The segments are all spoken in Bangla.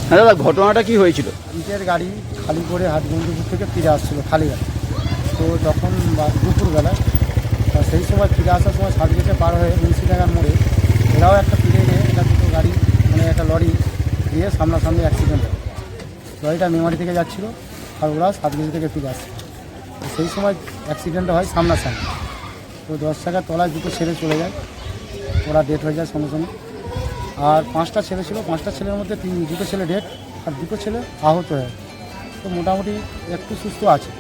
হ্যাঁ দাদা, ঘটনাটা কি হয়েছিল? ইটের গাড়ি খালি করে হাটগঞ্জপুর থেকে ফিরে আসছিল খালি গাড়ি। তো তখন দুপুরবেলা সেই সময় ফিরে আসার সময় সাতগেটে পার হয়ে মুন্সিডাঙ্গার মোড়ে এরাও একটা ফিরে গিয়ে এটা দুটো গাড়ি মানে একটা লরি দিয়ে সামনাসামনি অ্যাক্সিডেন্ট হয়। লরিটা মেমারি থেকে যাচ্ছিলো আর ওরা সাতগেট থেকে ফিরে আসছে। তো সেই সময় অ্যাক্সিডেন্টটা হয় সামনাসামনি। তো 10 টাকার তলায় দুটো ছেলে চলে যায়, ওরা ডেথ হয়ে যায় সঙ্গে সঙ্গে। আর 5টা ছেলে ছিল, 5টা ছেলের মধ্যে দুটো ছেলে ডেথ আর দুটো ছেলে আহত হয়ে। তো মোটামুটি একটু সুস্থ আছে,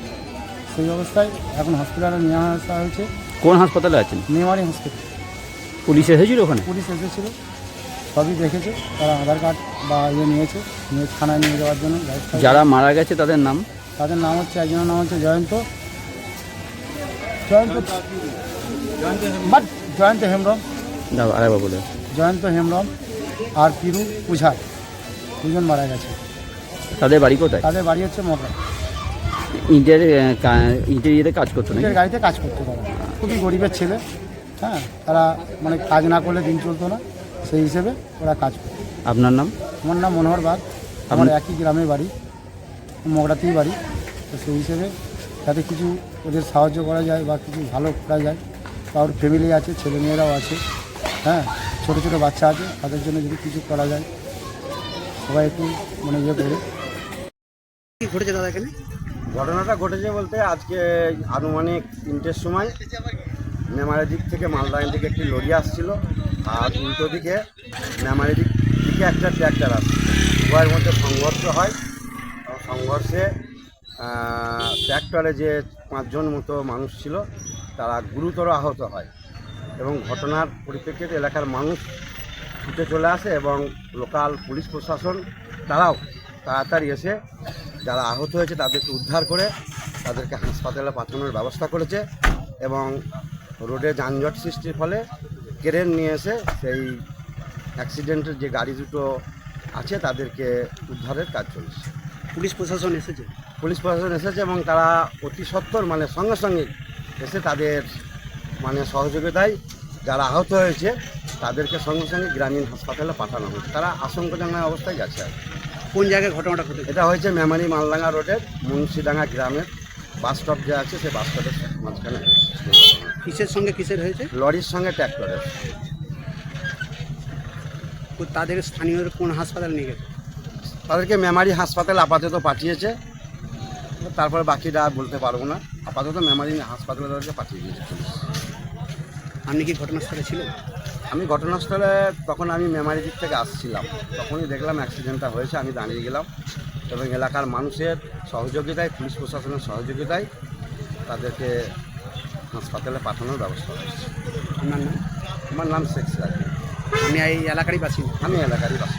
সেই অবস্থায় এখন হসপিটালে নিয়ে আসা হয়েছে। কোন হাসপাতালে আছেন? মেমারি হসপিটাল। পুলিশ এসেছিল ওখানে? পুলিশ এসেছিল, সবই দেখেছে, তারা আধার কার্ড বা নিয়েছে, নিয়ে থানায় নিয়ে যাওয়ার জন্য ব্যবস্থা। যারা মারা গেছে তাদের নাম? তাদের নাম হচ্ছে, একজনের নাম হচ্ছে জয়ন্ত জয়ন্ত জয়ন্ত হেমব্রম, আরেকবার বলে। জয়ন্ত হেমব্রম আর পিরু পুঝার, দুজন মারা গেছে। তাদের বাড়ি কোথায়? তাদের বাড়ি হচ্ছে মগরা। ইটের ইয়েতে কাজ করতো না? ইটের গাড়িতে কাজ করতে পারে, খুবই গরিবের ছেলে। হ্যাঁ, তারা মানে কাজ না করলে দিন চলতো না, সেই হিসেবে ওরা কাজ করে। আপনার নাম? আমার নাম মনোহর বাগ, আমার একই গ্রামে বাড়ি, মগরাতেই বাড়ি। তো সেই হিসেবে যাতে কিছু ওদের সাহায্য করা যায় বা কিছু ভালো করা যায়, কারোর ফ্যামিলি আছে, ছেলে মেয়েরাও আছে, হ্যাঁ, ছোটো ছোটো বাচ্চা আছে, তাদের জন্য যদি কিছু করা যায় সবাই একটু মানে ইয়ে করে। কি ঘটেছে দাদা এখানে? ঘটনাটা ঘটেছে বলতে আজকে আনুমানিক 3টের সময় মেমারির দিক থেকে মালদাঙ্গা দিকে একটি লরি আসছিল, আর উল্টো দিকে মেমারির দিক থেকে একটা ট্র্যাক্টর আসছিল। উভয়ের মধ্যে সংঘর্ষ হয় এবং সংঘর্ষে ট্র্যাক্টরে যে 5 জন মতো মানুষ ছিল তারা গুরুতর আহত হয় এবং ঘটনার পরিপ্রেক্ষিতে এলাকার মানুষ ছুটে চলে আসে এবং লোকাল পুলিশ প্রশাসন তারাও তাড়াতাড়ি এসে যারা আহত হয়েছে তাদেরকে উদ্ধার করে তাদেরকে হাসপাতালে পাঠানোর ব্যবস্থা করেছে এবং রোডে যানজট সৃষ্টির ফলে ক্রেন নিয়ে এসে সেই অ্যাক্সিডেন্টের যে গাড়ি দুটো আছে তাদেরকে উদ্ধারের কাজ চলছে। পুলিশ প্রশাসন এসেছে? পুলিশ প্রশাসন এসেছে এবং তারা অতি সত্বর মানে সঙ্গে সঙ্গে এসে তাদের মানে সহযোগিতায় যারা আহত হয়েছে তাদেরকে সঙ্গে সঙ্গে গ্রামীণ হাসপাতালে পাঠানো হয়েছে। তারা আশঙ্কাজনক অবস্থায় গেছে আর কোন জায়গায় ঘটনাটা ঘটেছে? এটা হয়েছে মেমারি মালডাঙ্গা রোডের মুন্সিডাঙ্গা গ্রামের বাস স্টপ যে আছে সেই বাস স্টপের মাঝখানে হয়েছে। কিসের সঙ্গে কিসের হয়েছে? লরির সঙ্গে ট্র্যাক্টরের। তাদের স্থানীয় কোন হাসপাতাল নিয়ে গেছে? তাদেরকে মেমারি হাসপাতালে আপাতত পাঠিয়েছে, তারপরে বাকিটা বলতে পারবো না। আপাতত মেমারি হাসপাতালে তাদেরকে পাঠিয়ে দিয়েছে পুলিশ। আপনি কি ঘটনাস্থলে ছিলেন? আমি ঘটনাস্থলে তখন আমি মেমারি দিক থেকে আসছিলাম, তখনই দেখলাম অ্যাক্সিডেন্টটা হয়েছে। আমি দাঁড়িয়ে গেলাম এবং এলাকার মানুষের সহযোগিতায়, পুলিশ প্রশাসনের সহযোগিতায় তাদেরকে হাসপাতালে পাঠানোর ব্যবস্থা হয়েছে। আপনার নাম? আমার নাম শেখ সিরাজ। আপনি এই এলাকারই বাসিন্দা? আমি এলাকারই বাসিন্দা।